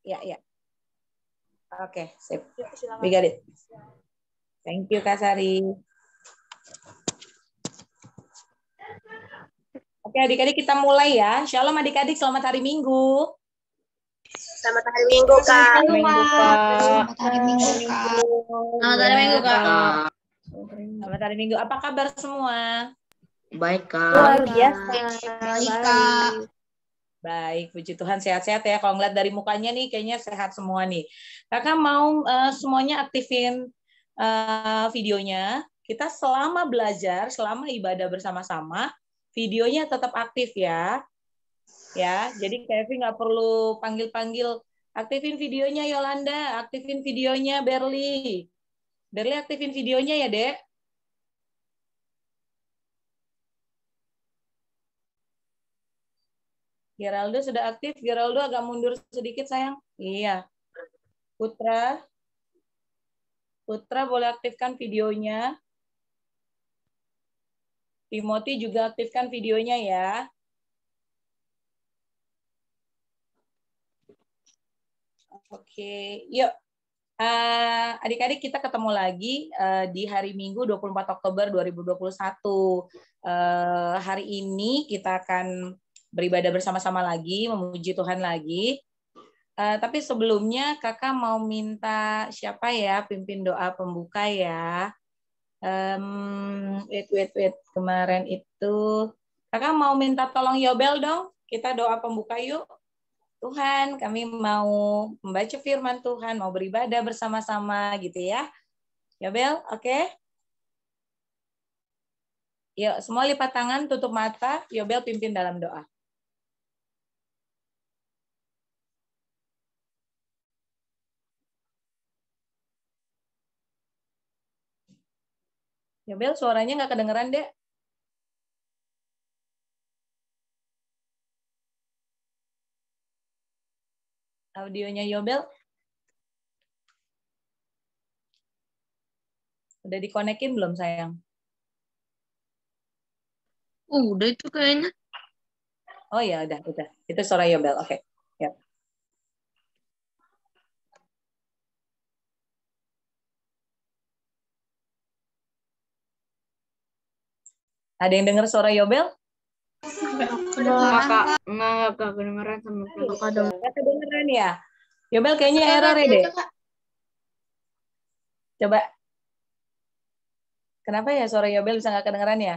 Ya. Oke, sip. Silakan. We got it. Thank you, Kak Sari. Oke, adik-adik kita mulai ya. Shalom adik-adik, selamat hari Minggu. Selamat hari Minggu, Kak. Selamat Minggu, Kak. Selamat hari Minggu, Kak. Selamat hari Minggu, Kak. Selamat hari Minggu. Apa kabar semua? Baik, Kak. Luar biasa. Baik, Kak. Baik, puji Tuhan sehat-sehat ya. Kalau ngeliat dari mukanya nih, kayaknya sehat semua nih. Kakak mau semuanya aktifin videonya. Kita selama belajar, selama ibadah bersama-sama, videonya tetap aktif ya. Ya, jadi Kevin nggak perlu panggil-panggil. Aktifin videonya Yolanda, aktifin videonya Berli. Berli aktifin videonya ya, Dek. Geraldo sudah aktif. Geraldo agak mundur sedikit, sayang. Iya. Putra boleh aktifkan videonya. Timothy juga aktifkan videonya ya. Oke, yuk. Adik-adik kita ketemu lagi di hari Minggu 24 Oktober 2021. Hari ini kita akan beribadah bersama-sama lagi, memuji Tuhan lagi. Tapi sebelumnya kakak mau minta siapa ya pimpin doa pembuka ya. Wait. Kemarin itu kakak mau minta tolong Yobel dong. Kita doa pembuka yuk. Tuhan, kami mau membaca firman Tuhan, mau beribadah bersama-sama gitu ya. Yobel, oke? Yuk, semua lipat tangan, tutup mata. Yobel pimpin dalam doa. Yobel, suaranya nggak kedengeran, Dek. Audionya Yobel. Udah dikonekin belum, sayang? Udah itu kayaknya. Oh ya, udah. Itu suara Yobel, oke. Yuk. Ada yang dengar suara Yobel? Kakak, enggak kedengeran sama kakak dong. Nggak kedengeran ya? Yobel kayaknya error ya, Dek. Coba. Kenapa ya suara Yobel bisa nggak kedengeran ya?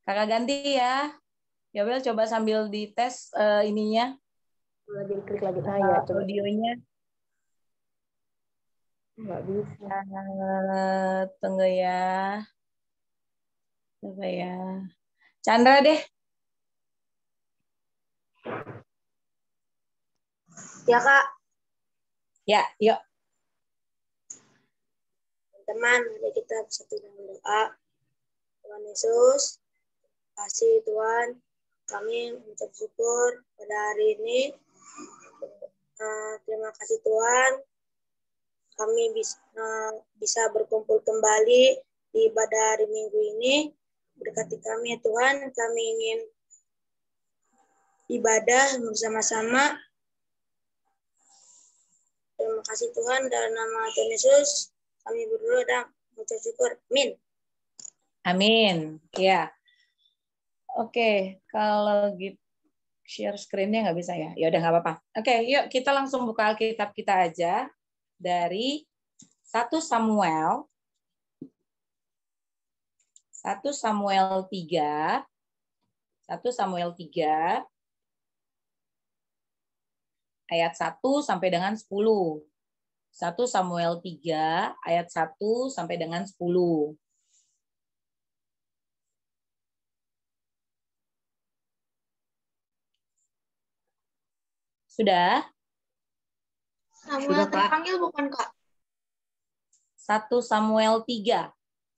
Kakak ganti ya. Yobel coba sambil dites ininya. Lagi klik lagi. Ya, coba. Audionya. Nggak bisa. Tunggu ya. Coba ya. Chandra deh. Ya, Kak. Ya, yuk. Teman, mari kita bersatu dalam doa. Tuhan Yesus, kasih Tuhan, kami mengucap syukur pada hari ini. Terima kasih Tuhan, kami bisa berkumpul kembali di ibadah hari Minggu ini. Berkati kami ya Tuhan, kami ingin ibadah bersama-sama. Terima kasih Tuhan, dalam nama Tuhan Yesus, kami berdoa dan mengucap syukur. Amin. Amin. Ya. Oke, kalau gitu share screen-nya nggak bisa ya? Ya udah nggak apa-apa. Oke, yuk kita langsung buka Alkitab kita aja dari 1 Samuel 3 ayat 1 sampai dengan 10. 1 Samuel 3 ayat 1 sampai dengan 10. Sudah? Samuel terpanggil bukan, Kak? 1 Samuel 3.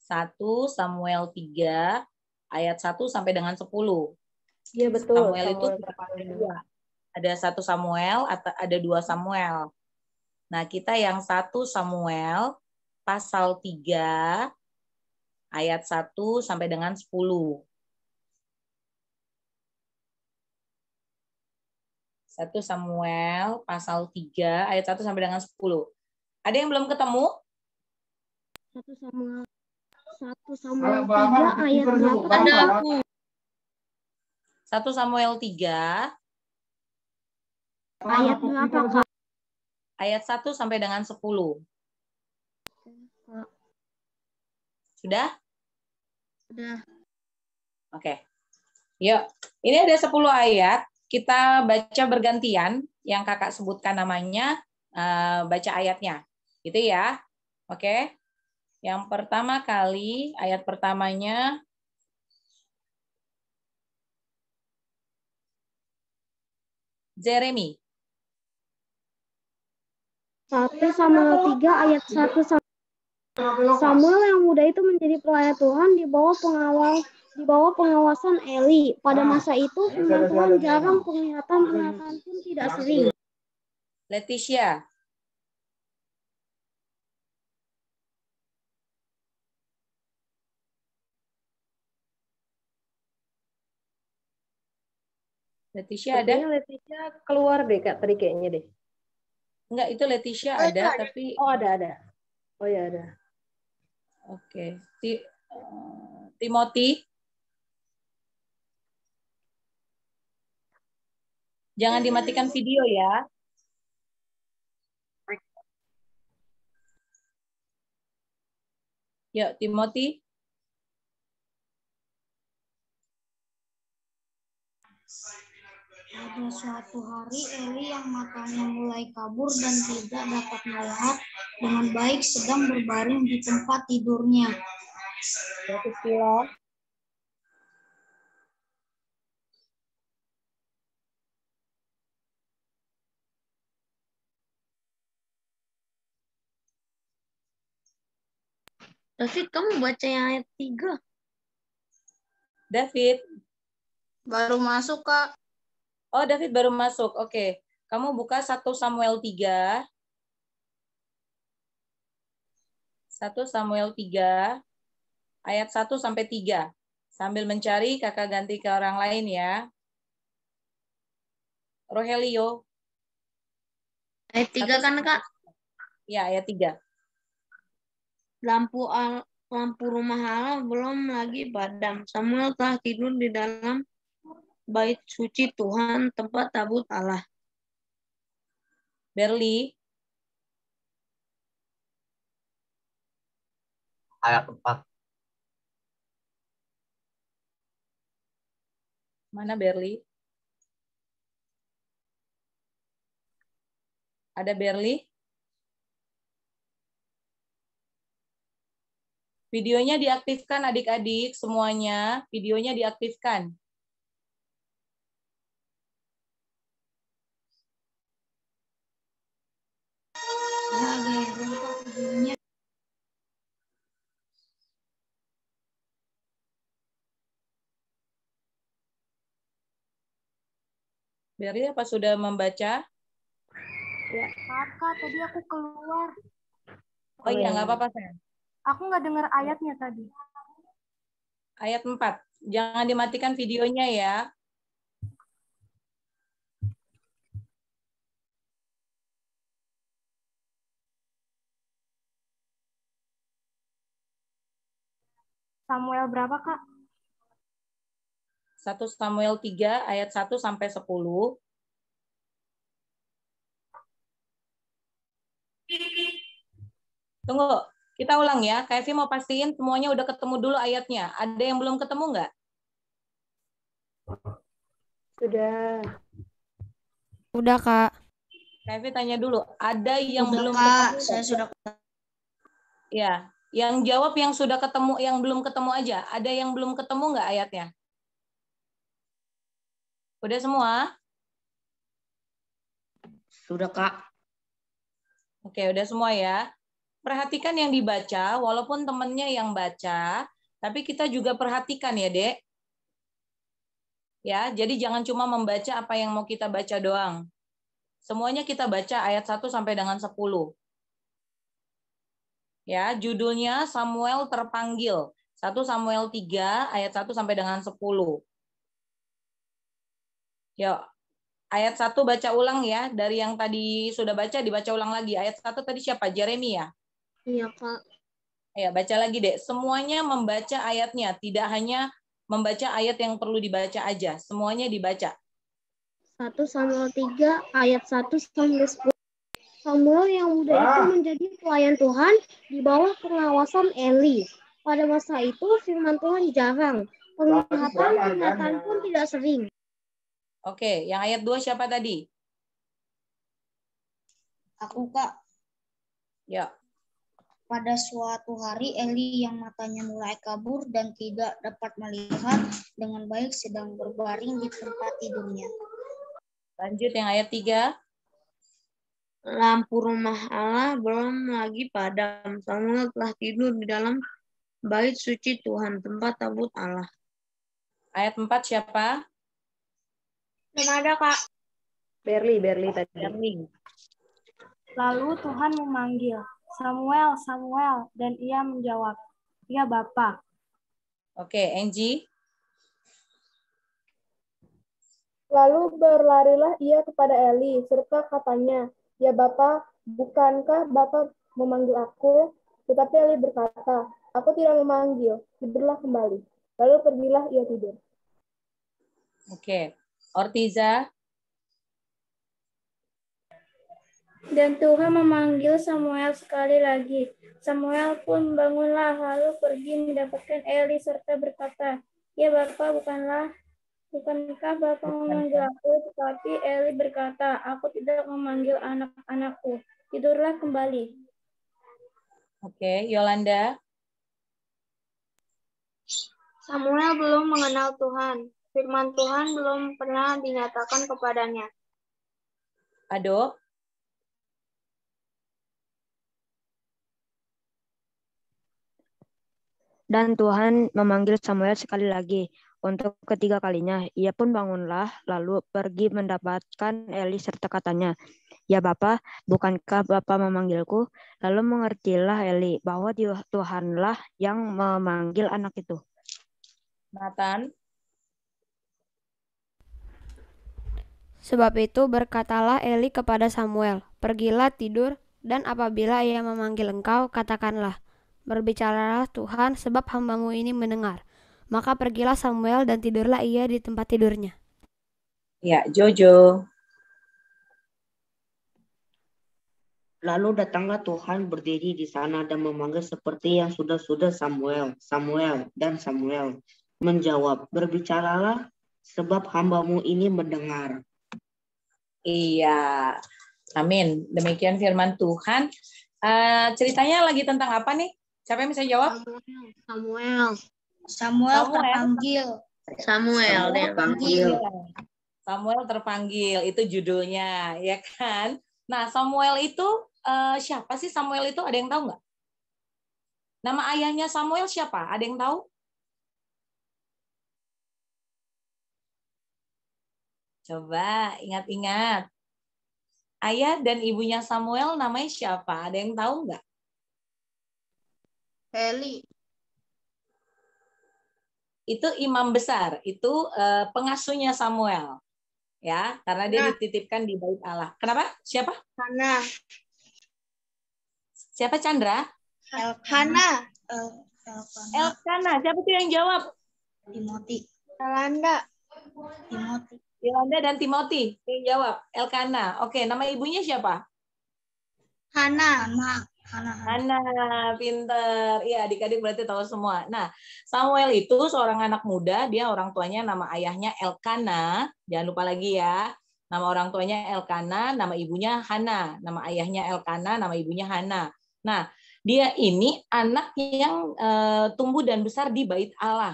1 Samuel 3 ayat 1 sampai dengan 10. Iya betul. Samuel itu dua. Ada 1 Samuel, ada 2 Samuel. Nah, kita yang 1 Samuel pasal 3 ayat 1 sampai dengan 10. 1 1 Samuel pasal 3 ayat 1 sampai dengan 10. Ada yang belum ketemu? 1 Samuel 3 ayat berapa? Ada aku. 1 Samuel 3 Ayat berapa, Kak? ayat 1 sampai dengan 10. Sudah? Sudah. Oke. Yuk, ini ada 10 ayat. Kita baca bergantian. Yang kakak sebutkan namanya, baca ayatnya. Gitu ya. Oke. Yang pertama kali, ayat pertamanya. Jeremy. 1 Samuel 3 ayat 1 sampai Samuel yang muda itu menjadi pelayan Tuhan di bawah pengawasan Eli. Pada masa itu firman Tuhan jarang penglihatan pun tidak sering. Leticia. Leticia ada? Sepertinya Leticia keluar deh Kak, tadi kayaknya deh. Enggak, itu Leticia ada, tapi... Oh ada. Oh ya ada. Oke. Timothy. Jangan dimatikan video ya. Yuk, Timothy. Pada suatu hari Eli yang matanya mulai kabur dan tidak dapat melihat dengan baik sedang berbaring di tempat tidurnya. David, kamu baca yang ayat 3. David. Baru masuk, Kak. Oh, David baru masuk. Oke. Kamu buka 1 Samuel 3. 1 Samuel 3 ayat 1 sampai 3. Sambil mencari, kakak ganti ke orang lain ya. Rogelio. Ayat 3 kan, Kak? Ya, ayat 3. Lampu rumah Allah belum lagi padam. Samuel telah tidur di dalam bait suci Tuhan, tempat tabut Allah. Berli. Ayat 4. Mana Berli? Ada Berli? Videonya diaktifkan adik-adik semuanya. Videonya diaktifkan. Berli apa sudah membaca? Ya, Kakak, tadi aku keluar. Oh iya, nggak apa-apa, sayang. Aku nggak dengar ayatnya tadi. Ayat 4. Jangan dimatikan videonya ya. Samuel berapa, Kak? 1 Samuel 3 ayat 1 sampai 10. Tunggu, kita ulang ya. Kak Evi mau pastiin semuanya udah ketemu dulu ayatnya. Ada yang belum ketemu nggak? Sudah. Udah, Kak. Kak Evi tanya dulu. Ada yang belum Kak, ketemu? saya sudah. Ya, yang jawab yang sudah ketemu, yang belum ketemu aja. Ada yang belum ketemu nggak ayatnya? Udah semua? Sudah, Kak. Oke, udah semua ya. Perhatikan yang dibaca, walaupun temennya yang baca, tapi kita juga perhatikan ya, Dek. Ya, jadi jangan cuma membaca apa yang mau kita baca doang. Semuanya kita baca ayat 1 sampai dengan 10. Ya, judulnya Samuel terpanggil. 1 Samuel 3 ayat 1 sampai dengan 10. Yuk. Ayat 1 baca ulang ya. Dari yang tadi sudah baca, dibaca ulang lagi. Ayat 1 tadi siapa? Jeremia. Iya, Kak. Ya, baca lagi, Dek. Semuanya membaca ayatnya. Tidak hanya membaca ayat yang perlu dibaca aja. Semuanya dibaca. 1 Samuel 3 ayat 1 sampai 10. Samuel yang muda itu menjadi pelayan Tuhan di bawah pengawasan Eli. Pada masa itu firman Tuhan jarang. Penglihatan pun tidak sering. Oke, yang ayat 2 siapa tadi? Aku, Kak. Ya. Pada suatu hari Eli yang matanya mulai kabur dan tidak dapat melihat dengan baik sedang berbaring di tempat tidurnya. Lanjut yang ayat 3. Lampu rumah Allah belum lagi padam. Samuel telah tidur di dalam bait suci Tuhan, tempat tabut Allah. Ayat 4 siapa? Belum ada, Kak. Berli tadi. Berli. Lalu Tuhan memanggil, Samuel, Samuel, dan ia menjawab, ya Bapa. Oke, Angie. Lalu berlarilah ia kepada Eli, serta katanya, ya Bapa, bukankah Bapa memanggil aku? Tetapi Eli berkata, aku tidak memanggil, tidurlah kembali. Lalu pergilah ia tidur. Oke, Ortiza. Dan Tuhan memanggil Samuel sekali lagi. Samuel pun bangunlah, lalu pergi mendapatkan Eli serta berkata, ya Bapa, bukankah Bapa memanggil aku? Tetapi Eli berkata, aku tidak memanggil anak-anakku. Tidurlah kembali. Oke, Yolanda. Samuel belum mengenal Tuhan. Firman Tuhan belum pernah dinyatakan kepadanya. Ado. Dan Tuhan memanggil Samuel sekali lagi. Untuk ketiga kalinya, ia pun bangunlah, lalu pergi mendapatkan Eli serta katanya, ya Bapa, bukankah Bapa memanggilku? Lalu mengertilah Eli bahwa Tuhanlah yang memanggil anak itu. Nathan. Sebab itu berkatalah Eli kepada Samuel, pergilah tidur, dan apabila ia memanggil engkau, katakanlah, berbicaralah Tuhan, sebab hambamu ini mendengar. Maka pergilah Samuel dan tidurlah ia di tempat tidurnya. Ya, Jojo. Lalu datanglah Tuhan berdiri di sana dan memanggil seperti yang sudah Samuel, Samuel, dan Samuel menjawab, berbicaralah sebab hambamu ini mendengar. Iya, amin. Demikian firman Tuhan. Ceritanya lagi tentang apa nih? Siapa yang bisa jawab? Samuel terpanggil. Samuel terpanggil, itu judulnya, ya kan? Nah, Samuel itu siapa sih Samuel itu? Ada yang tahu nggak? Nama ayahnya Samuel siapa? Ada yang tahu? Coba ingat-ingat. Ayah dan ibunya Samuel namanya siapa? Ada yang tahu nggak? Eli. Itu imam besar, itu pengasuhnya Samuel. Ya, karena dia dititipkan di bait Allah. Kenapa? Siapa? Hana. Siapa Chandra? Hana. Elkana. Siapa tuh yang jawab? Timothy. Yolanda dan Timothy yang jawab. Elkana. Oke, nama ibunya siapa? Hana, pinter. Iya, adik-adik berarti tahu semua. Nah, Samuel itu seorang anak muda, dia orang tuanya nama ayahnya Elkana, jangan lupa lagi ya. Nama orang tuanya Elkana, nama ibunya Hana. Nama ayahnya Elkana, nama ibunya Hana. Nah, dia ini anak yang tumbuh dan besar di bait Allah.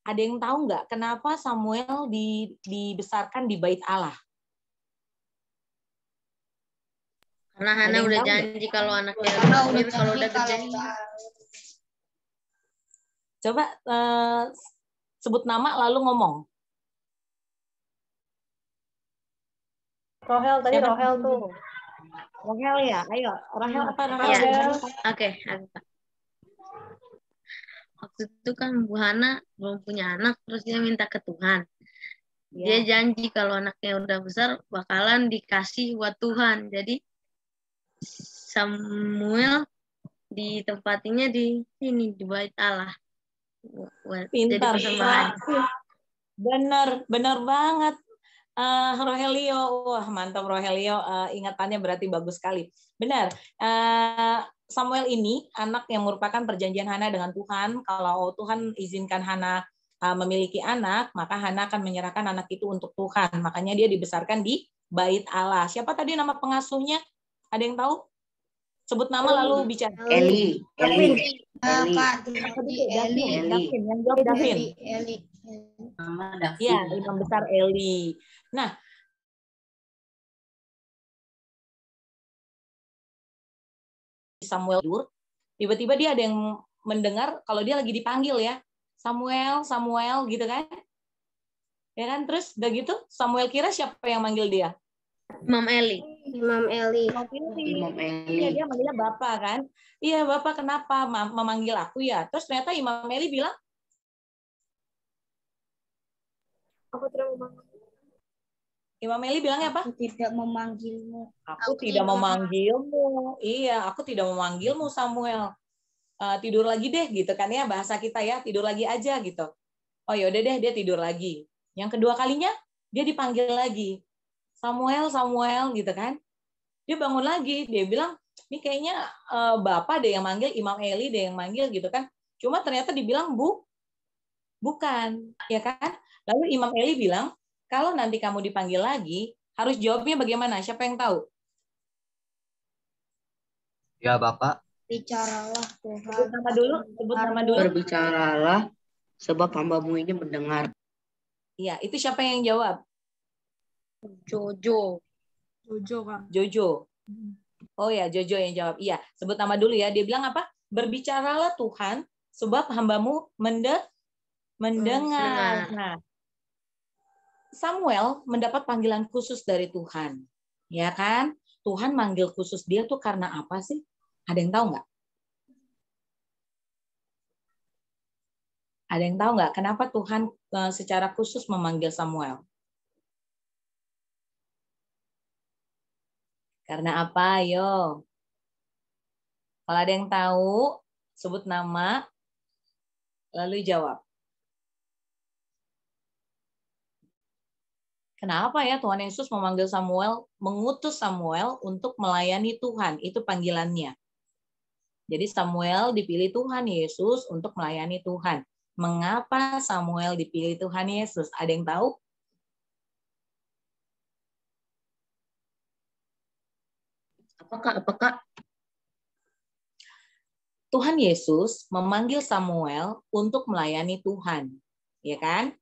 Ada yang tahu nggak kenapa Samuel dibesarkan di bait Allah? Karena Hana udah janji kalau anaknya kalau udah gede. Coba sebut nama lalu ngomong. Rohel tadi, Rohel tuh. Rohel ya, ayo. Rohel apa Rohel? Ya. Oke. Waktu itu kan Bu Hana belum punya anak, terus dia minta ke Tuhan. Dia janji kalau anaknya udah besar bakalan dikasih buat Tuhan. Jadi Samuel ditempatinya di sini, di bait Allah. Jadi Pintar. persembahan. Bener banget. Rogelio, wah mantap Rogelio, ingatannya berarti bagus sekali. Benar, Samuel ini anak yang merupakan perjanjian Hana dengan Tuhan. Kalau Tuhan izinkan Hana memiliki anak, maka Hana akan menyerahkan anak itu untuk Tuhan. Makanya dia dibesarkan di bait Allah. Siapa tadi nama pengasuhnya? Ada yang tahu? Sebut nama lalu bicara. Eli. Nama Davin. Ya, imam besar Eli. Nah, Samuel tiba-tiba dia ada yang mendengar kalau dia lagi dipanggil ya. Samuel gitu kan. Ya kan, terus udah gitu Samuel kira siapa yang manggil dia? Imam Eli. Iya, dia manggilnya Bapak kan. Iya, Bapak kenapa memanggil aku ya? Terus ternyata Imam Eli bilang, Aku tidak memanggil. Imam Eli bilangnya apa? Aku tidak memanggilmu. Aku tidak memanggilmu. Iya, aku tidak memanggilmu Samuel. Tidur lagi deh gitu kan ya, bahasa kita ya, tidur lagi aja gitu. Oh yaudah deh, dia tidur lagi. Yang kedua kalinya dia dipanggil lagi. Samuel gitu kan. Dia bangun lagi, dia bilang, ini kayaknya Bapak deh yang manggil, Imam Eli deh yang manggil gitu kan. Cuma ternyata dibilang bukan, ya kan? Lalu Imam Eli bilang, kalau nanti kamu dipanggil lagi, harus jawabnya bagaimana? Siapa yang tahu? Ya, Bapak. Bicaralah Tuhan. Sebut nama dulu. Berbicaralah, sebab hamba-Mu ini mendengar. Iya, itu siapa yang jawab? Jojo, Kak. Jojo. Oh ya, Jojo yang jawab. Iya, sebut nama dulu ya. Dia bilang apa? Berbicaralah Tuhan, sebab hamba-Mu mendengar. Nah, Samuel mendapat panggilan khusus dari Tuhan. Ya kan? Tuhan manggil khusus dia tuh karena apa sih? Ada yang tahu nggak? Ada yang tahu nggak kenapa Tuhan secara khusus memanggil Samuel? Karena apa? Ayo. Kalau ada yang tahu, sebut nama, lalu jawab. Kenapa ya Tuhan Yesus memanggil Samuel, mengutus Samuel untuk melayani Tuhan? Itu panggilannya. Jadi Samuel dipilih Tuhan Yesus untuk melayani Tuhan. Mengapa Samuel dipilih Tuhan Yesus? Ada yang tahu? Apakah? Tuhan Yesus memanggil Samuel untuk melayani Tuhan. Ya kan?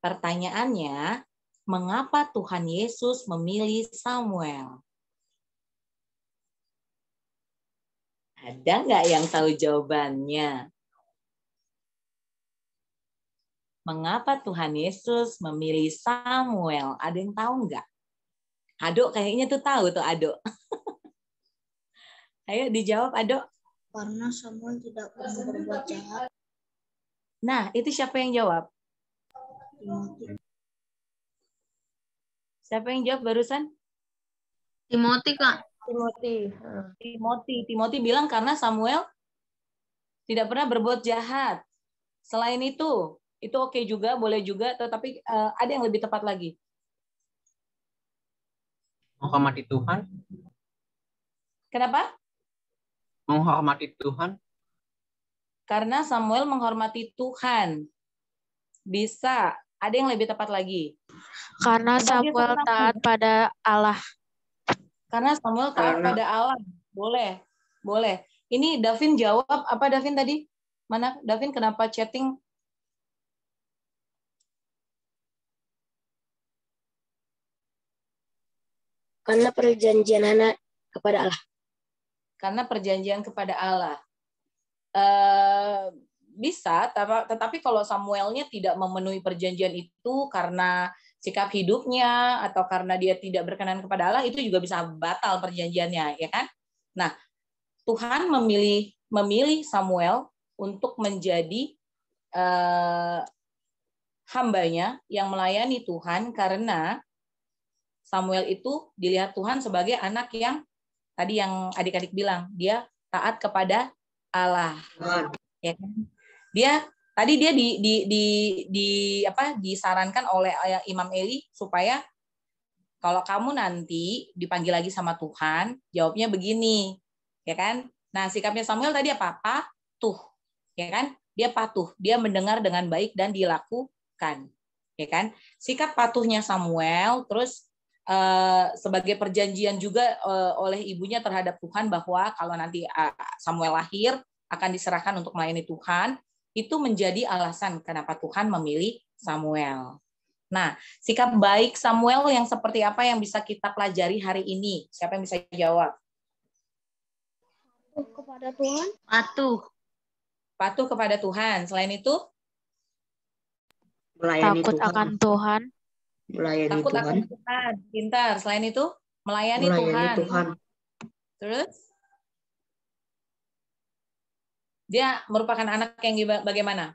Pertanyaannya, mengapa Tuhan Yesus memilih Samuel? Ada nggak yang tahu jawabannya? Mengapa Tuhan Yesus memilih Samuel? Ada yang tahu nggak? Ado kayaknya tuh tahu tuh Ado. Ayo dijawab Ado. Karena Samuel tidak pernah berbuat jahat. Nah, itu siapa yang jawab? Siapa yang jawab barusan? Timothy, Kak. Timothy bilang karena Samuel tidak pernah berbuat jahat. Selain itu oke juga, boleh juga, tetapi ada yang lebih tepat lagi. Menghormati Tuhan. Kenapa? Menghormati Tuhan. Karena Samuel menghormati Tuhan. Bisa. Ada yang lebih tepat lagi. Karena Samuel taat pada Allah. Karena Samuel taat pada Allah. Boleh. Ini Davin jawab. Apa Davin tadi? Mana Davin kenapa chatting? Karena perjanjian Hana kepada Allah. Karena perjanjian kepada Allah. Bisa, tetapi kalau Samuelnya tidak memenuhi perjanjian itu karena sikap hidupnya atau karena dia tidak berkenan kepada Allah, itu juga bisa batal perjanjiannya, ya kan? Nah, Tuhan memilih Samuel untuk menjadi hambanya yang melayani Tuhan karena Samuel itu dilihat Tuhan sebagai anak yang tadi yang adik-adik bilang, dia taat kepada Allah. Ya kan? Dia disarankan oleh Imam Eli supaya kalau kamu nanti dipanggil lagi sama Tuhan, jawabnya begini, ya kan? Nah, sikapnya Samuel tadi apa? Patuh, ya kan? Dia patuh, dia mendengar dengan baik dan dilakukan, ya kan? Sikap patuhnya Samuel, terus sebagai perjanjian juga oleh ibunya terhadap Tuhan bahwa kalau nanti Samuel lahir akan diserahkan untuk melayani Tuhan, itu menjadi alasan kenapa Tuhan memilih Samuel. Nah, sikap baik Samuel yang seperti apa yang bisa kita pelajari hari ini? Siapa yang bisa jawab? Patuh kepada Tuhan. Patuh kepada Tuhan. Selain itu? Melayani Takut Tuhan. akan Tuhan. Melayani Takut Tuhan. akan Tuhan. Pintar. Selain itu? Melayani Tuhan. Terus? Dia merupakan anak yang bagaimana?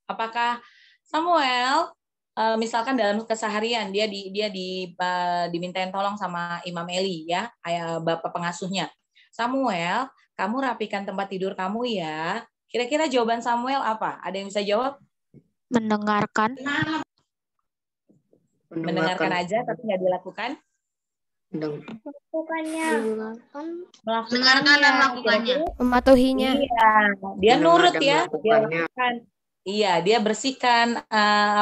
Apakah Samuel misalkan dalam keseharian dia dimintain tolong sama Imam Eli ya, ayah bapak pengasuhnya. Samuel, kamu rapikan tempat tidur kamu ya. Kira-kira jawaban Samuel apa? Ada yang bisa jawab? Mendengarkan. Mendengarkan aja tapi nggak dilakukan. Melakukannya. Mendengarkan dan melakukannya. Mematuhinya. Iya, dia nurut ya. Dia lakukan. Iya, dia bersihkan,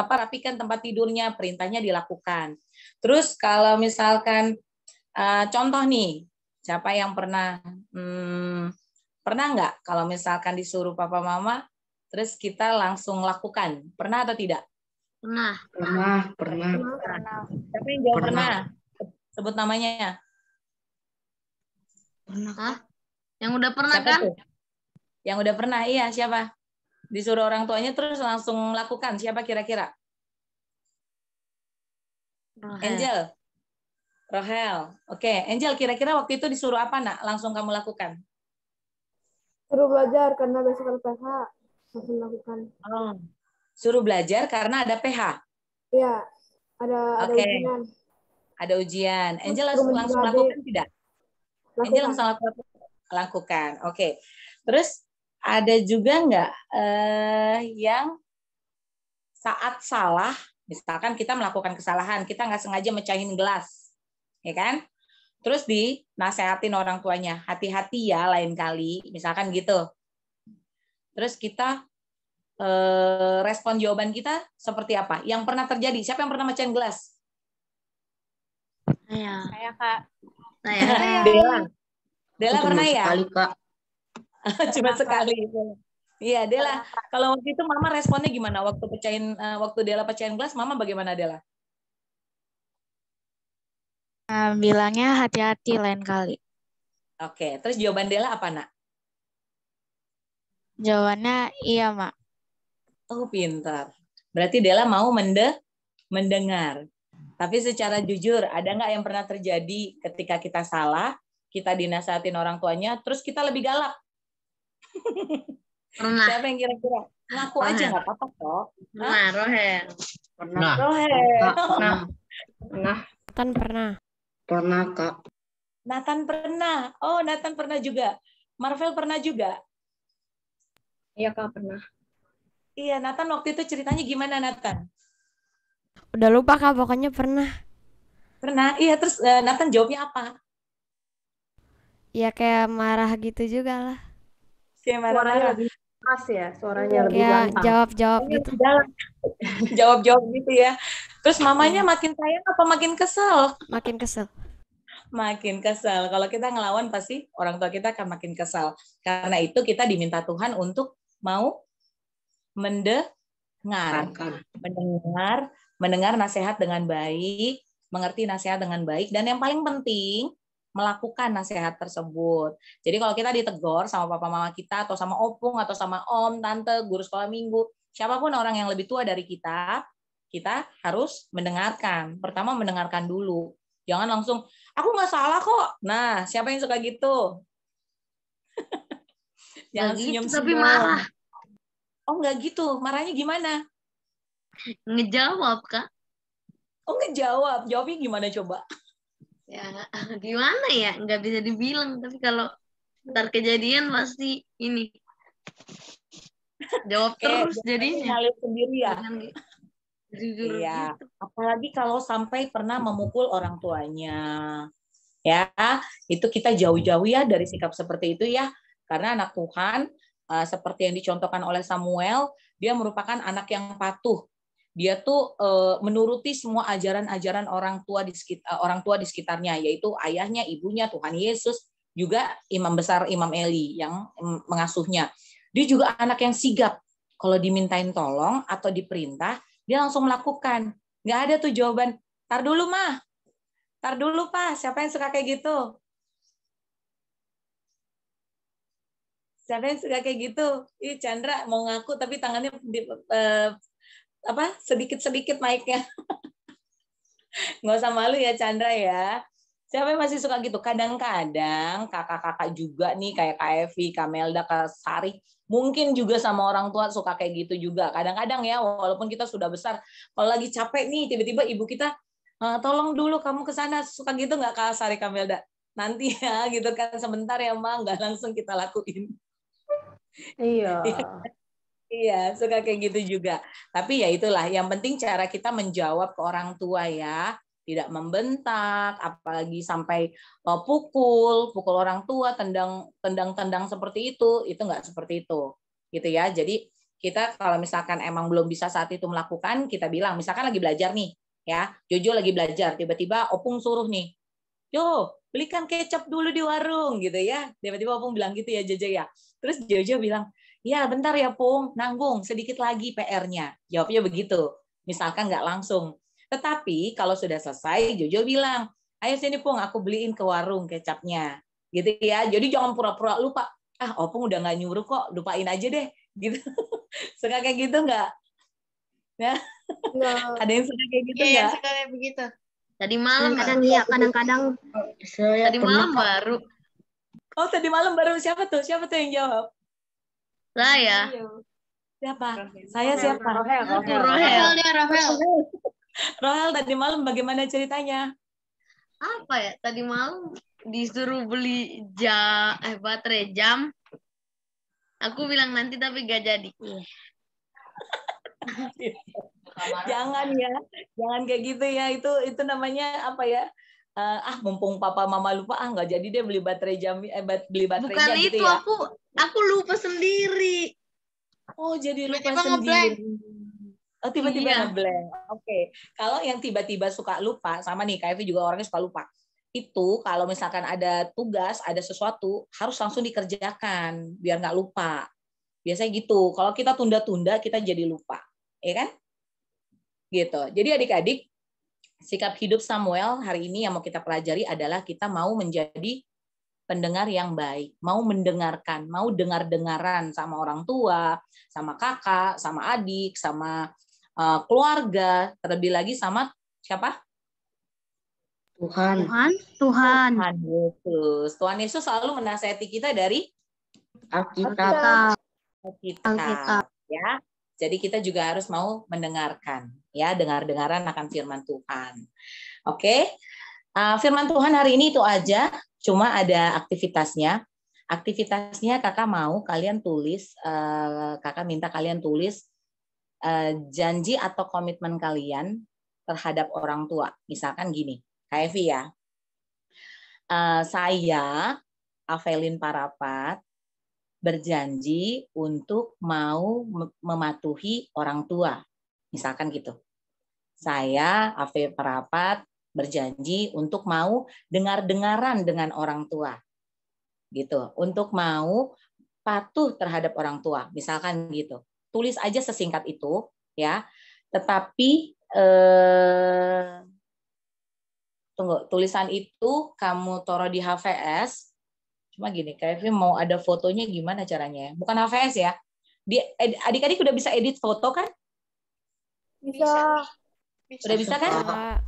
rapikan tempat tidurnya, perintahnya dilakukan. Terus kalau misalkan contoh nih, siapa yang pernah nggak kalau misalkan disuruh papa mama, terus kita langsung lakukan, pernah atau tidak? Pernah. Siapa yang jawab pernah? Sebut namanya. Pernah. Yang udah pernah Siapa kan? Tuh? Yang udah pernah, iya siapa? Disuruh orang tuanya terus langsung lakukan. Siapa kira-kira? Angel. Rohel. Oke, Angel kira-kira waktu itu disuruh apa nak? Langsung kamu lakukan? Suruh belajar karena besok ada PH. Langsung lakukan. Oh. Suruh belajar karena ada PH? Iya, ada ujian. Ada ujian. Angel langsung lakukan tidak? Angel langsung lakukan. Oke. Terus ada juga nggak yang saat salah, misalkan kita melakukan kesalahan, kita nggak sengaja mecahin gelas, ya kan? Terus dinasehatin orang tuanya, hati-hati ya lain kali, misalkan gitu. Terus kita respon jawaban kita seperti apa? Yang pernah terjadi? Siapa yang pernah mecahin gelas? Saya Kak. Dela pernah ya? Sekali Kak. Cuma sekali. Iya, Dela. Kalau waktu itu Mama responnya gimana? Waktu Dela pecahin gelas, Mama bagaimana Dela? Bilangnya hati-hati lain kali. Oke, terus jawaban Dela apa, Nak? Jawabannya iya, Mak. Oh, pintar. Berarti Dela mau mendengar. Tapi secara jujur, ada nggak yang pernah terjadi ketika kita salah, kita dinasehatin orang tuanya, terus kita lebih galak? Pernah. Siapa yang kira-kira? Ngaku aja nggak apa-apa kok. Pernah, Rohel. Pernah. Nathan pernah. Pernah, Kak. Nathan pernah. Oh, Nathan pernah juga. Marvel pernah juga. Iya, Kak, pernah. Iya, Nathan waktu itu ceritanya gimana, Nathan? Udah lupa Kak, pokoknya pernah. Pernah. Iya, terus Nathan jawabnya apa? Ya kayak marah gitu juga lah. Kayak Suaranya marah-marah. lebih keras ya, suaranya lebih Kayak lantang. jawab-jawab gitu. Jawab-jawab gitu ya. Terus mamanya makin sayang apa makin kesel? Makin kesel. Makin kesel. Kalau kita ngelawan pasti orang tua kita akan makin kesal. Karena itu kita diminta Tuhan untuk mau mendengar nasihat dengan baik, mengerti nasihat dengan baik, dan yang paling penting melakukan nasihat tersebut. Jadi kalau kita ditegur sama papa mama kita atau sama opung atau sama om, tante, guru sekolah minggu, siapapun orang yang lebih tua dari kita harus mendengarkan. Pertama mendengarkan dulu. Jangan langsung, aku nggak salah kok. Nah, siapa yang suka gitu? Jangan senyum-senyum. Tapi marah. Oh, nggak gitu. Marahnya gimana? Ngejawab, Kak. Oh, ngejawab. Jawabnya gimana coba? Ya, gimana ya? Nggak bisa dibilang. Tapi kalau ntar kejadian pasti ini. Jawab terus jadinya. Ngalir sendiri ya? Jujur iya. gitu. Apalagi kalau sampai pernah memukul orang tuanya. Ya, itu kita jauh-jauh ya dari sikap seperti itu ya. Karena anak Tuhan, seperti yang dicontohkan oleh Samuel, dia merupakan anak yang patuh. Dia tuh menuruti semua ajaran-ajaran orang tua di sekitarnya, yaitu ayahnya, ibunya, Tuhan Yesus, juga imam besar Imam Eli yang mengasuhnya. Dia juga anak yang sigap. Kalau dimintain tolong atau diperintah, dia langsung melakukan. Nggak ada tuh jawaban, tar dulu mah, tar dulu Pak, siapa yang suka kayak gitu? Siapa yang suka kayak gitu? Ih, Chandra mau ngaku tapi tangannya sedikit-sedikit mic-nya. Nggak usah malu ya Chandra ya. Siapa yang masih suka gitu? Kadang-kadang kakak-kakak juga nih kayak Kak Evi, Kak Melda, Kak Sari, mungkin juga sama orang tua suka kayak gitu juga. Kadang-kadang ya, walaupun kita sudah besar, kalau lagi capek nih, tiba-tiba ibu kita, tolong dulu kamu ke sana, suka gitu nggak Kak Sari, Kak Melda? Nanti ya, gitu kan, sebentar ya Mak, nggak langsung kita lakuin. Iya. Iya, suka kayak gitu juga. Tapi ya itulah, yang penting cara kita menjawab ke orang tua ya. Tidak membentak, apalagi sampai pukul orang tua, tendang seperti itu nggak seperti itu. Gitu ya. Jadi kita kalau misalkan emang belum bisa saat itu melakukan, kita bilang, misalkan lagi belajar nih, ya, Jojo lagi belajar, tiba-tiba Opung suruh nih, "Jo, belikan kecap dulu di warung," gitu ya. Tiba-tiba Opung bilang gitu ya Jojo ya. Terus Jojo bilang, "Ya bentar ya Pung, nanggung sedikit lagi PR-nya." Jawabnya begitu. Misalkan nggak langsung. Tetapi kalau sudah selesai, Jojo bilang, "Ayo sini Pung, aku beliin ke warung kecapnya." Gitu ya. Jadi jangan pura-pura lupa. Ah, Opung udah nggak nyuruh kok, lupain aja deh. Gitu. Suka kayak gitu nggak? Ya. Ada yang suka kayak gitu nggak? Iya, suka kayak begitu. Tadi malam kadang-kadang iya, kadang-kadang tadi malam baru. Oh, tadi malam baru siapa tuh? Siapa tuh yang jawab? Saya. Siapa? Saya siapa? Rohel. Rohel tadi malam bagaimana ceritanya? Apa ya? Tadi malam disuruh beli baterai jam. Aku bilang nanti tapi gak jadi. Jangan ya, jangan kayak gitu ya. Itu namanya apa ya? Mumpung papa mama lupa, nggak jadi deh beli baterai jam, beli baterainya bukan gitu itu, ya. aku lupa sendiri. Oh, jadi lupa Tiba-tiba sendiri. Oh, tiba-tiba Iya. ngeblank. Oke. Kalau yang tiba-tiba suka lupa, sama nih, Kak Evi juga orangnya suka lupa. Itu kalau misalkan ada tugas, ada sesuatu, harus langsung dikerjakan biar nggak lupa. Biasanya gitu. Kalau kita tunda-tunda, kita jadi lupa. Ya kan? Gitu. Jadi adik-adik, sikap hidup Samuel hari ini yang mau kita pelajari adalah kita mau menjadi pendengar yang baik, mau mendengarkan, mau dengar-dengaran sama orang tua, sama kakak, sama adik, sama keluarga, terlebih lagi sama siapa? Tuhan. Tuhan. Tuhan Yesus. Tuhan Yesus selalu menasihati kita dari Alkitab. Ya. Jadi kita juga harus mau mendengarkan, ya, dengar-dengaran akan firman Tuhan. Oke. Firman Tuhan hari ini itu aja, cuma ada aktivitasnya. Aktivitasnya kakak mau kalian tulis, kakak minta kalian tulis janji atau komitmen kalian terhadap orang tua. Misalkan gini, Kak Evi ya, saya Avelin Parapat berjanji untuk mau mematuhi orang tua. Misalkan gitu. Saya Avelin Parapat berjanji untuk mau dengar-dengaran dengan orang tua. Gitu. Untuk mau patuh terhadap orang tua. Misalkan gitu. Tulis aja sesingkat itu ya. Tetapi tunggu, tulisan itu kamu taruh di HVS. Cuma gini, Kak Evi mau ada fotonya gimana caranya? Bukan HVS ya. Adik-adik udah bisa edit foto kan? Bisa. Udah bisa kan?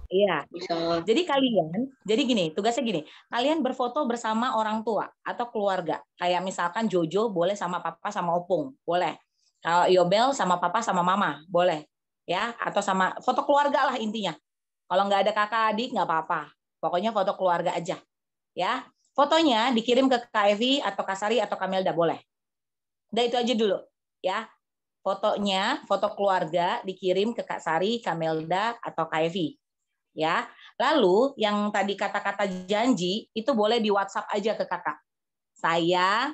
Iya. Bisa. Jadi gini, tugasnya gini. Kalian berfoto bersama orang tua atau keluarga. Kayak misalkan Jojo boleh sama papa sama opung, boleh. Kalau Yobel sama papa sama mama, boleh. ya, atau sama foto keluarga lah intinya. Kalau nggak ada kakak adik nggak apa-apa. Pokoknya foto keluarga aja, ya. Fotonya dikirim ke Kak Evi atau Kak Sari atau Kamelda boleh. Udah itu aja dulu, ya. Fotonya, foto keluarga dikirim ke Kak Sari, Kamelda atau Kak Evi, ya. Lalu yang tadi kata-kata janji itu boleh di WhatsApp aja ke kakak. Saya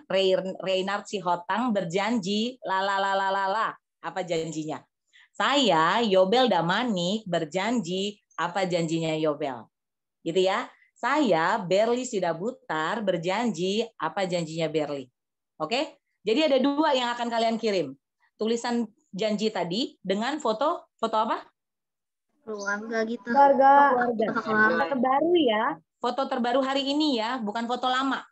Reynard Sihotang berjanji la. Apa janjinya? Saya Yobel Damanik berjanji apa janjinya Yobel? Gitu ya. Saya Berli Sidabutar berjanji apa janjinya Berli. Oke? Jadi ada 2 yang akan kalian kirim. Tulisan janji tadi dengan foto apa? Keluarga gitu. Keluarga. Foto terbaru ya. Foto terbaru hari ini ya, bukan foto lama.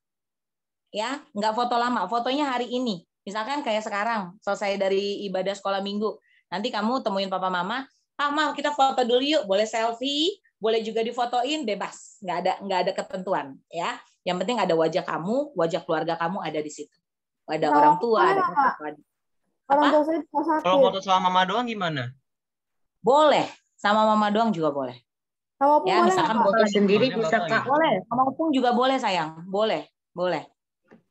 Ya, nggak foto lama, fotonya hari ini. Misalkan kayak sekarang, selesai dari ibadah sekolah minggu. Nanti kamu temuin papa mama, Ma, kita foto dulu yuk, boleh selfie, boleh juga difotoin, bebas. Nggak ada ketentuan. Ya, yang penting ada wajah kamu, wajah keluarga kamu ada di situ. Ada orang tua, ada kakak. Orang tua saya juga sakit. Kalau foto sama mama doang gimana? Boleh, sama mama doang juga boleh. Sama opung Ya, boleh misalkan nggak, Kak? Foto sendiri bisa Kak. Boleh, sama opung juga boleh sayang, boleh.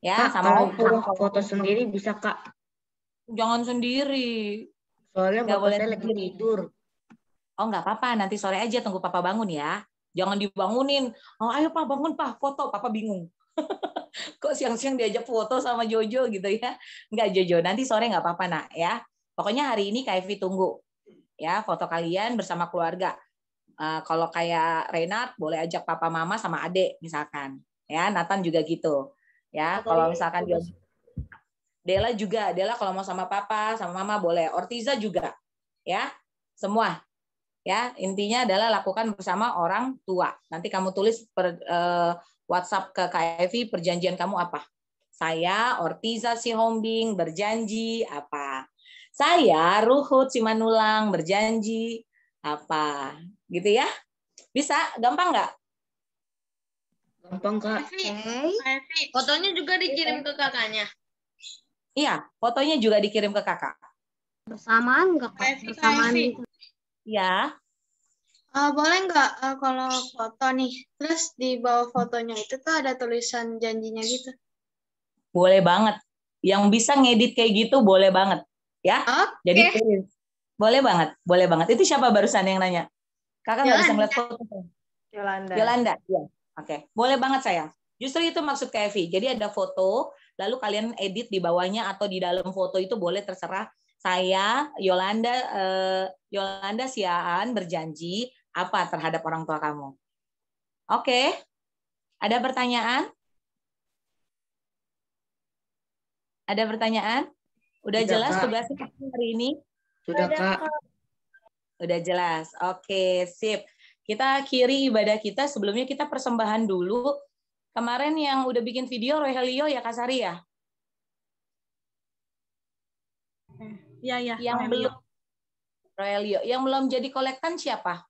Ya, Kak, sama kalau opung. foto sendiri bisa Kak. Jangan sendiri. Soalnya Nggak bapak boleh saya lagi sendiri. tidur. Oh, nggak apa-apa, nanti sore aja tunggu papa bangun ya. Jangan dibangunin. Oh, ayo Pak, bangun Pak, foto. Papa bingung. Kok siang-siang diajak foto sama Jojo gitu ya? Nggak Jojo, nanti sore nggak apa-apa nak ya. Pokoknya hari ini Kak Evi tunggu ya foto kalian bersama keluarga. Kalau kayak Renat boleh ajak papa mama sama adik misalkan. Ya, Nathan juga gitu. Ya, kalau misalkan dia Dela juga, Dela kalau mau sama papa, sama mama boleh. Ortiza juga. Ya. Semua. Ya, intinya adalah lakukan bersama orang tua. Nanti kamu tulis WhatsApp ke Kak Evi, perjanjian kamu apa? Saya Ortiza Sihombing berjanji apa? Saya Ruhut Simanulang berjanji apa? Gitu ya? Bisa? Gampang nggak? Gampang Kak. Fotonya juga dikirim ke kakaknya. Iya, fotonya juga dikirim ke kakak. Bersamaan nggak Kak? Bersamaan gitu. Ya. Boleh nggak kalau foto nih, terus di bawah fotonya itu tuh ada tulisan janjinya gitu? Boleh banget. Yang bisa ngedit kayak gitu boleh banget. Ya. Jadi boleh banget. Itu siapa barusan yang nanya? Kakak nggak bisa ngeliat foto. Yolanda. Ya. Oke. Boleh banget sayang. Justru itu maksud Kak Evi. Jadi ada foto, lalu kalian edit di bawahnya atau di dalam foto itu boleh terserah. Saya Yolanda Siaan berjanji apa terhadap orang tua kamu. Oke. Ada pertanyaan? Ada pertanyaan? Udah Tidak, jelas Kak. tugasnya hari ini? Sudah Kak. Udah jelas. Oke, sip. Kita akhiri ibadah kita. Sebelumnya kita persembahan dulu. Kemarin yang udah bikin video Rohelio ya Kak Sari ya? Iya. Yang belum Rohelio. Yang belum jadi kolektan siapa?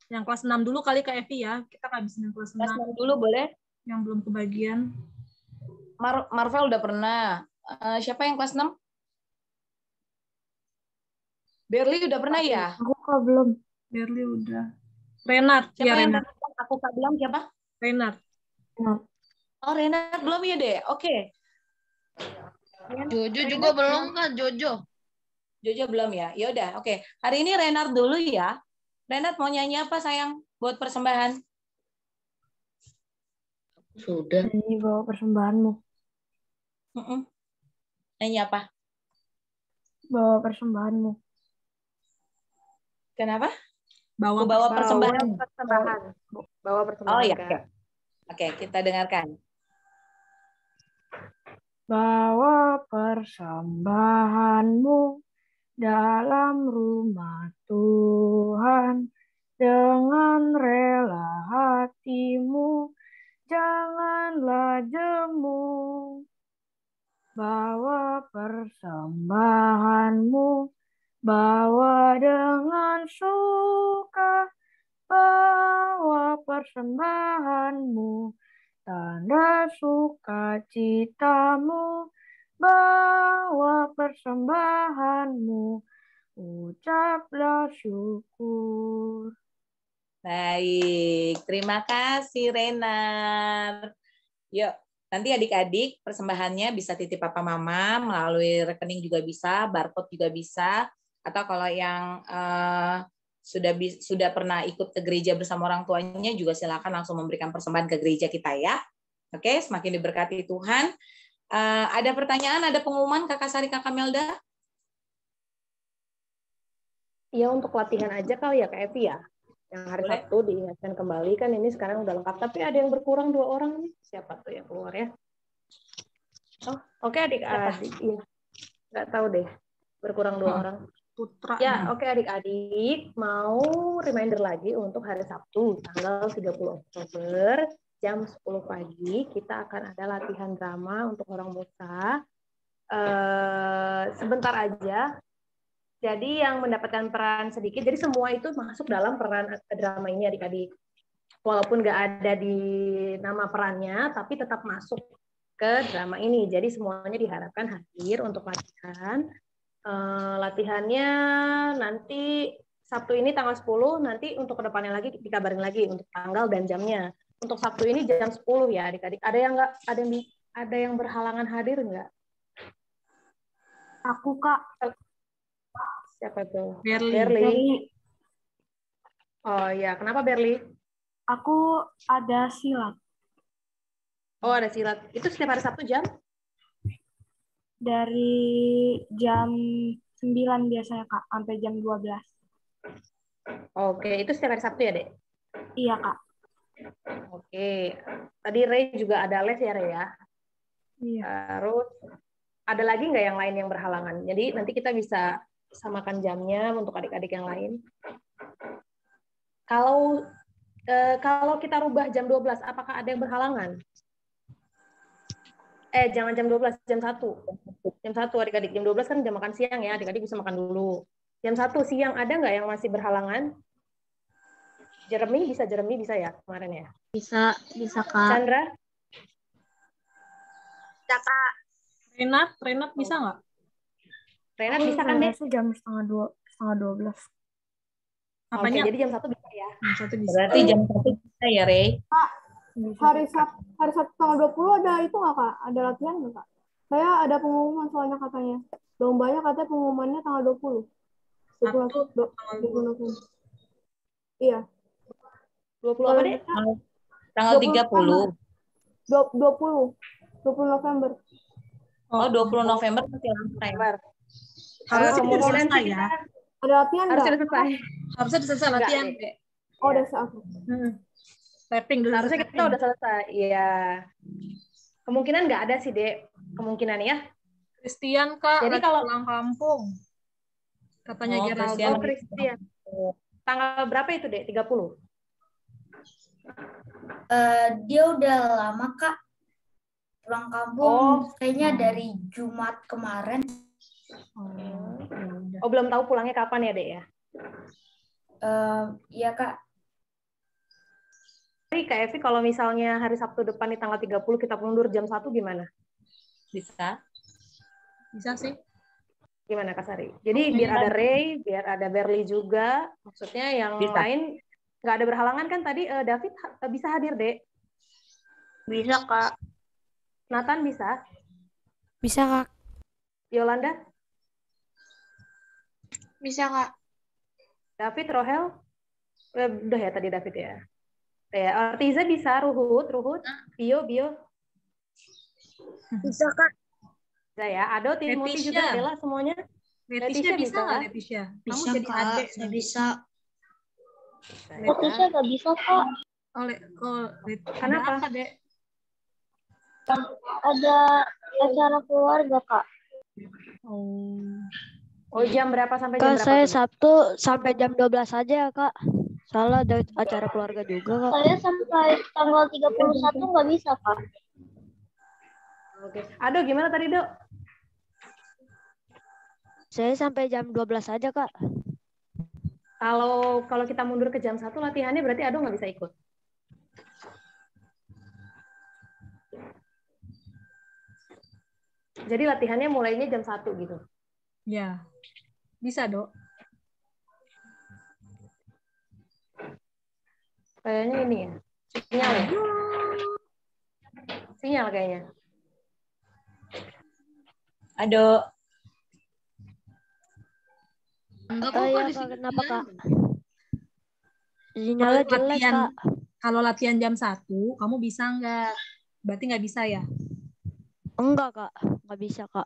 Yang kelas 6 dulu kali Kak Evi ya. Kita ngabisin yang kelas 6. Kelas 6 dulu boleh? Yang belum kebagian. Marvel udah pernah. Siapa yang kelas 6? Berli udah pernah ya? Aku kok belum. Berli udah. Renat. Siapa ya, yang Renat. aku Kak bilang siapa? Renat. Oh, Renat belum ya, Dek? Oke. Jojo juga belum Kak, Jojo. Jojo belum ya? Ya udah, oke. Hari ini Renat dulu ya. Renat mau nyanyi apa sayang buat persembahan? Sudah. Ini bawa persembahanmu. Nyanyi apa? Bawa persembahanmu. Kenapa? Bawa persembahan. Bawa persembahan. Oh ya, oke, kita dengarkan. Bawa persembahanmu dalam rumah Tuhan dengan rela hatimu, janganlah jemu. Bawa persembahanmu, bawa dengan suka, bawa persembahanmu, tanda sukacitamu, bawa persembahanmu, Ucaplah syukur. Baik, terima kasih Renar. Yuk, nanti adik-adik persembahannya bisa titip papa mama melalui rekening juga bisa, barcode juga bisa, atau kalau yang sudah pernah ikut ke gereja bersama orang tuanya juga silakan langsung memberikan persembahan ke gereja kita ya. Oke, semakin diberkati Tuhan. Ada pertanyaan, ada pengumuman Kakak Sari, Kakak Melda? Iya, untuk latihan aja kali ya Kak Evi ya. Yang hari Sabtu diingatkan kembali, kan ini sekarang udah lengkap. Tapi ada yang berkurang 2 orang nih. Siapa tuh yang keluar ya? Oh, oke adik-adik. Iya. Nggak tahu deh. Berkurang 2 orang. Putra. Ya, oke adik-adik. Mau reminder lagi untuk hari Sabtu, tanggal 30 Oktober, jam 10 pagi. Kita akan ada latihan drama untuk orang buta. Sebentar aja. Jadi yang mendapatkan peran sedikit, jadi semua itu masuk dalam peran drama ini adik-adik. Walaupun nggak ada di nama perannya, tapi tetap masuk ke drama ini. Jadi semuanya diharapkan hadir untuk latihan. Latihannya nanti Sabtu ini tanggal 10, nanti untuk kedepannya lagi dikabarin lagi untuk tanggal dan jamnya. Untuk Sabtu ini jam 10 ya adik-adik. Ada yang berhalangan hadir nggak? Aku Kak. Siapa tuh? Berli. Oh ya, kenapa Berli? Aku ada silat. Oh, ada silat. Itu setiap hari Sabtu jam? Dari jam 9 biasanya Kak, sampai jam 12. Oke, itu setiap hari Sabtu ya, Dek? Iya, Kak. Oke. Tadi Ray juga ada les ya, Ray ya? Iya. Terus, ada lagi nggak yang lain yang berhalangan? Jadi nanti kita bisa samakan jamnya untuk adik-adik yang lain. Kalau kita rubah jam 12, apakah ada yang berhalangan? Jangan jam 12, jam 1. Jam 1 adik-adik. Jam 12 kan jam makan siang ya, adik-adik bisa makan dulu. Jam 1 siang ada nggak yang masih berhalangan? Jeremy bisa ya kemarin ya? Bisa Kak. Chandra? Bisa Kak. Renat bisa nggak? Renat bisa kan, Dek? Jam setengah 12. Oke, jadi jam 1 bisa ya? Jam 1 bisa. Berarti jam 1 bisa ya, Rey? Kak, hari Sabtu tanggal 20 ada itu nggak, Kak? Ada latihan nggak, Kak? Saya ada pengumuman soalnya katanya. Lombanya katanya pengumumannya tanggal 20. 20 November. Iya. 20 apa, Dek? Tanggal 30. 20 November. Oh, 20 November masih lama. Harus selesai ya. Ada latihan nggak? Harusnya selesai latihan, Dek. Oh, udah selesai. Tapping dulu. Harusnya kita udah selesai. Iya. Kemungkinan nggak ada sih, Dek. Kemungkinan ya. Christian, Kak, jadi lagi pulang kampung. Katanya Geraldo. Christian. Tanggal berapa itu, Dek? 30? Dia udah lama, Kak. Pulang kampung kayaknya dari Jumat kemarin. Oh, belum tahu pulangnya kapan ya, Dek ya? Iya, Kak. Tapi Kak Evi, kalau misalnya hari Sabtu depan di tanggal 30 kita mundur jam 1 gimana? Bisa. Bisa sih. Gimana Kak Sari? Jadi biar ada Ray, biar ada Berli juga. Maksudnya yang lain nggak ada berhalangan kan tadi David bisa hadir, Dek? Bisa, Kak. Nathan bisa? Bisa, Kak. Yolanda? Bisa, Kak. David, Rohel? Udah ya tadi David ya? Ya, Artiza bisa, Ruhut, Bio. Bisa, Kak. Bisa ya, Ado, Timothy juga, Bella semuanya. Leticia bisa nggak, Leticia? Bisa, Kamu jadi Kak. adik. Saya bisa. Leticia nggak bisa, Kak. Kenapa, Dek? Ada acara keluarga, Kak. Oh, jam berapa sampai jam Kak, berapa? saya Sabtu sampai jam 12 aja ya, Kak. Soalnya ada acara keluarga juga, Kak. Saya sampai tanggal 31 nggak bisa, Kak. Oke. Ado, gimana tadi, Dok? Saya sampai jam 12 aja, Kak. Kalau kita mundur ke jam 1 latihannya berarti Ado nggak bisa ikut. Jadi latihannya mulainya jam 1 gitu. Ya. Bisa, Dok. Kayaknya ini ya. Sinyal ya? Sinyal kayaknya. Aduh. Enggak Oh kok iya, di Kak, sini kenapa, Kak? Kalau Sinyalnya jelek, latihan, Kak. kalau latihan jam 1, kamu bisa nggak? Berarti nggak bisa ya? Enggak, Kak. Nggak bisa, Kak.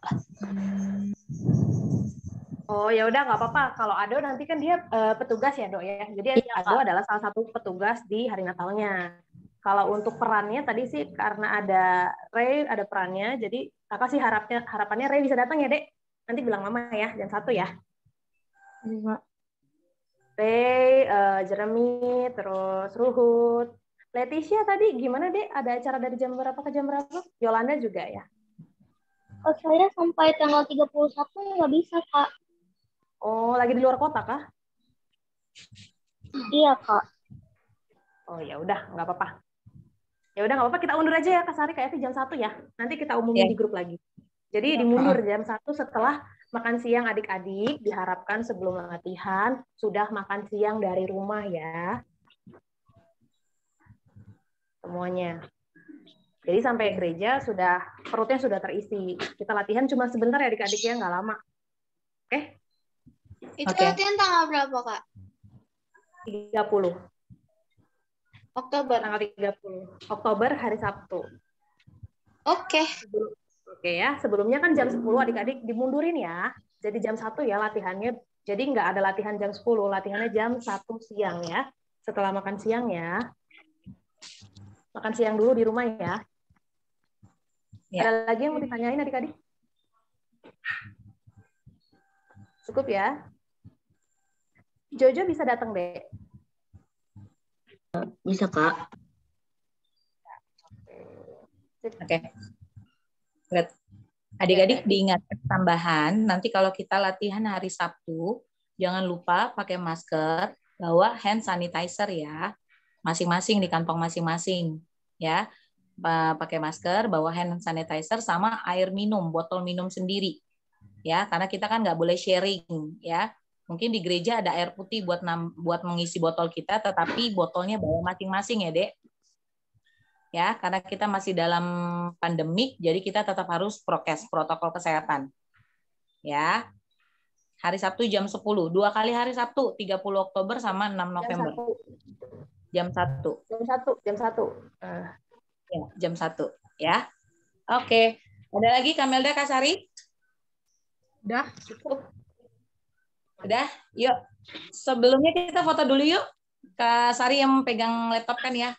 Oh ya udah nggak apa-apa. Kalau Ado nanti kan dia petugas ya Dok ya. Jadi Iya, Ado Kak. adalah salah satu petugas di hari Natalnya. Kalau untuk perannya tadi sih karena ada Ray ada perannya. Jadi kakak sih harapannya Ray bisa datang ya Dek. Nanti bilang mama ya jam 1 ya. Iya. Ray, Jeremy, terus Ruhut. Leticia tadi gimana Dek? Ada acara dari jam berapa ke jam berapa? Yolanda juga ya? Oh, saya sampai tanggal 31 nggak bisa, Kak. Oh, lagi di luar kota kah? Iya, Kak. Oh ya udah, nggak apa-apa. Ya udah nggak apa-apa, kita undur aja ya Kak Sari, kayak jam 1 ya. Nanti kita umumin di grup lagi. Jadi dimundur jam 1 setelah makan siang adik-adik, diharapkan sebelum latihan sudah makan siang dari rumah ya. Semuanya. Jadi sampai gereja perutnya sudah terisi. Kita latihan cuma sebentar ya adik-adik ya, nggak lama. Oke? Itu latihan tanggal berapa, Kak? 30. Oktober. Tanggal 30. Oktober hari Sabtu. Oke. Oke ya, sebelumnya kan jam 10 adik-adik dimundurin ya. Jadi jam 1 ya latihannya. Jadi nggak ada latihan jam 10, latihannya jam 1 siang ya. Setelah makan siang ya. Makan siang dulu di rumah ya. Ada lagi yang mau ditanyain adik-adik? Cukup ya? Jojo bisa datang deh. Bisa, Kak. Oke. Good. Adik-adik diingatkan tambahan, nanti kalau kita latihan hari Sabtu, jangan lupa pakai masker, bawa hand sanitizer ya. Masing-masing di kantong masing-masing. Ya. Pakai masker, bawa hand sanitizer sama air minum, botol minum sendiri. Ya, karena kita kan nggak boleh sharing ya. Mungkin di gereja ada air putih buat mengisi botol kita, tetapi botolnya bawa masing-masing ya, Dek. Ya, karena kita masih dalam pandemik, jadi kita tetap harus protokol kesehatan. Ya. Hari Sabtu jam 10, 2 kali hari Sabtu, 30 Oktober sama 6 November. Jam 1. Jam 1. Ya, jam 1 ya. Oke. Ada lagi Kamelda, Kak Sari? Udah, cukup. Udah, yuk. Sebelumnya kita foto dulu yuk. Kak Sari yang pegang laptop kan ya?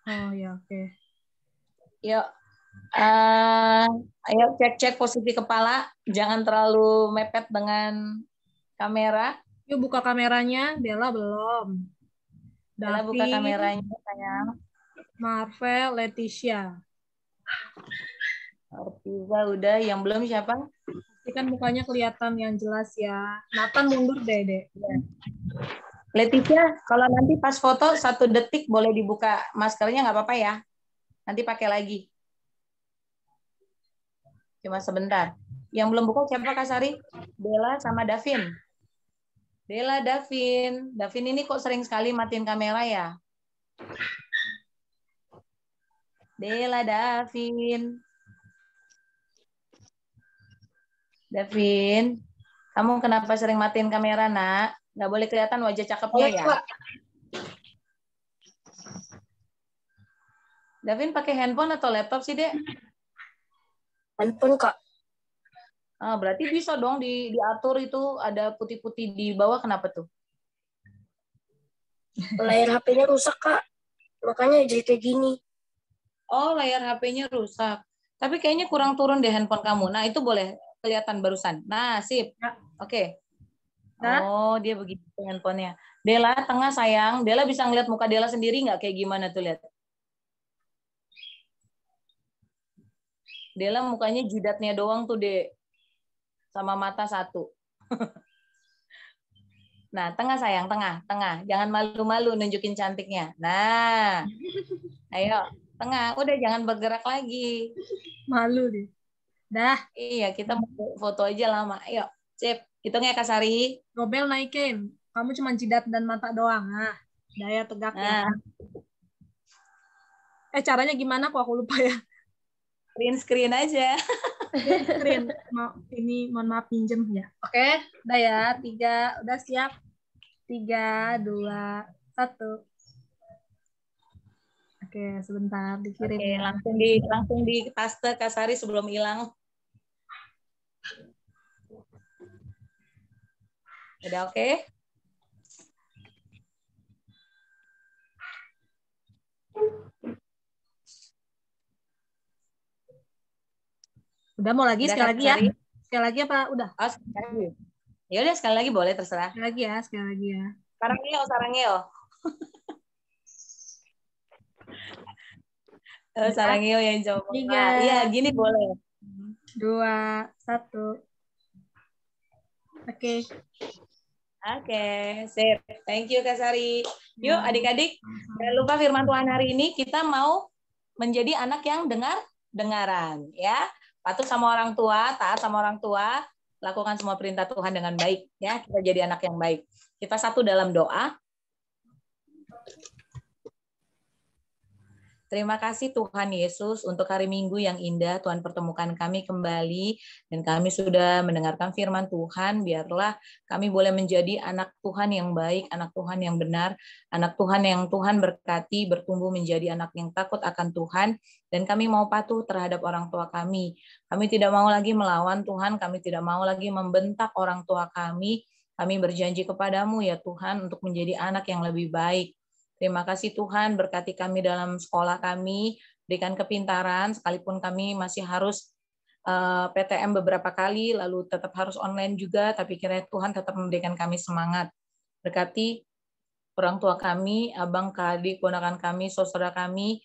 Oh ya, oke. Yuk. Ayo cek-cek posisi kepala. Jangan terlalu mepet dengan kamera. Yuk buka kameranya. Bella belum. Bella buka kameranya, sayang. Marvel, Leticia. Artiza udah. Yang belum siapa? Kan mukanya kelihatan yang jelas ya. Nathan mundur deh, Dek. Leticia, kalau nanti pas foto 1 detik boleh dibuka maskernya nggak apa-apa ya. Nanti pakai lagi. Cuma sebentar. Yang belum buka siapa Kak Sari? Bella sama Davin. Bella, Davin. Davin ini kok sering sekali matiin kamera ya? Bella, Davin. Davin, kamu kenapa sering matiin kamera, Nak? Nggak boleh kelihatan wajah cakepnya ya? Davin pakai handphone atau laptop sih, Dek? Handphone, Kak. Berarti bisa dong diatur itu ada putih-putih di bawah, kenapa tuh? Layar HP-nya rusak, Kak. Makanya jadi kayak gini. Oh, layar HP-nya rusak. Tapi kayaknya kurang turun deh handphone kamu. Nah, itu boleh kelihatan barusan. Nah, sip. Oke. Oh, dia begitu handphonenya. Dela, tengah sayang. Dela bisa ngeliat muka Dela sendiri nggak? Kayak gimana tuh, lihat. Dela mukanya jidatnya doang tuh, Dek. Sama mata 1. Nah, tengah sayang, tengah. Jangan malu-malu nunjukin cantiknya. Nah, ayo, tengah. Udah, jangan bergerak lagi. Malu deh. Dah. Iya, kita foto aja lama. Ayo, sip. Hitungnya Kak Sari. Robel naikin. Kamu cuma jidat dan mata doang. Nah. Daya tegak Nah. ya. Caranya gimana kok aku lupa ya. Screen aja. Screen. Ini mohon maaf pinjem ya. Oke, udah ya. 3, udah siap. 3, 2, 1. Oke, sebentar dikirim. Oke, ya. langsung di paste Kak Sari sebelum hilang. Udah oke? Udah mau lagi Udah, sekali Kak lagi ya? Sari? Sekali lagi apa udah? Oh, sekali lagi. Ya udah sekali lagi boleh terserah. Sekali lagi ya, sekali lagi ya. Sarangeo. Sarangeo yang coba. 3. Iya, gini boleh. 2, 1. Oke. Oke, sip. Thank you Kak Sari. Yuk adik-adik, jangan lupa firman Tuhan hari ini kita mau menjadi anak yang dengaran ya. Patuh sama orang tua, taat sama orang tua, lakukan semua perintah Tuhan dengan baik ya. Kita jadi anak yang baik. Kita satu dalam doa. Terima kasih Tuhan Yesus untuk hari Minggu yang indah. Tuhan pertemukan kami kembali dan kami sudah mendengarkan firman Tuhan. Biarlah kami boleh menjadi anak Tuhan yang baik, anak Tuhan yang benar, anak Tuhan yang Tuhan berkati, bertumbuh menjadi anak yang takut akan Tuhan. Dan kami mau patuh terhadap orang tua kami. Kami tidak mau lagi melawan Tuhan, kami tidak mau lagi membentak orang tua kami. Kami berjanji kepadamu ya Tuhan untuk menjadi anak yang lebih baik. Terima kasih Tuhan, berkati kami dalam sekolah kami, berikan kepintaran, sekalipun kami masih harus PTM beberapa kali, lalu tetap harus online juga, tapi kiranya Tuhan tetap memberikan kami semangat. Berkati orang tua kami, abang, adik, ponakan kami, saudara kami,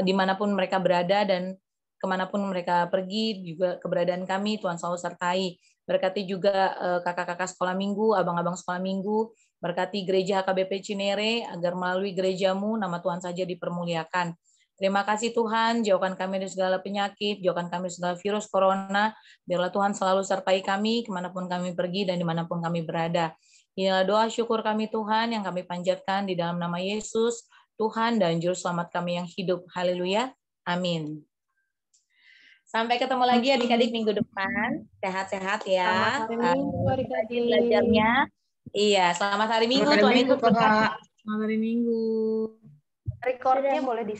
dimanapun mereka berada dan kemanapun mereka pergi, juga keberadaan kami, Tuhan selalu sertai. Berkati juga kakak-kakak sekolah minggu, abang-abang sekolah minggu, berkati gereja HKBP Cinere, agar melalui gerejamu, nama Tuhan saja dipermuliakan. Terima kasih Tuhan, jauhkan kami dari segala penyakit, jauhkan kami dari segala virus corona, biarlah Tuhan selalu sertai kami, kemanapun kami pergi dan dimanapun kami berada. Inilah doa syukur kami Tuhan, yang kami panjatkan di dalam nama Yesus, Tuhan dan Juru Selamat kami yang hidup. Haleluya. Amin. Sampai ketemu lagi adik-adik minggu depan. Sehat-sehat ya. Selamat hari Minggu adik-adik. Belajarnya. Iya, selamat hari Minggu. Selamat hari Tuhan Minggu, Yesus berkati. Kakak. Selamat hari Minggu. Recordnya boleh di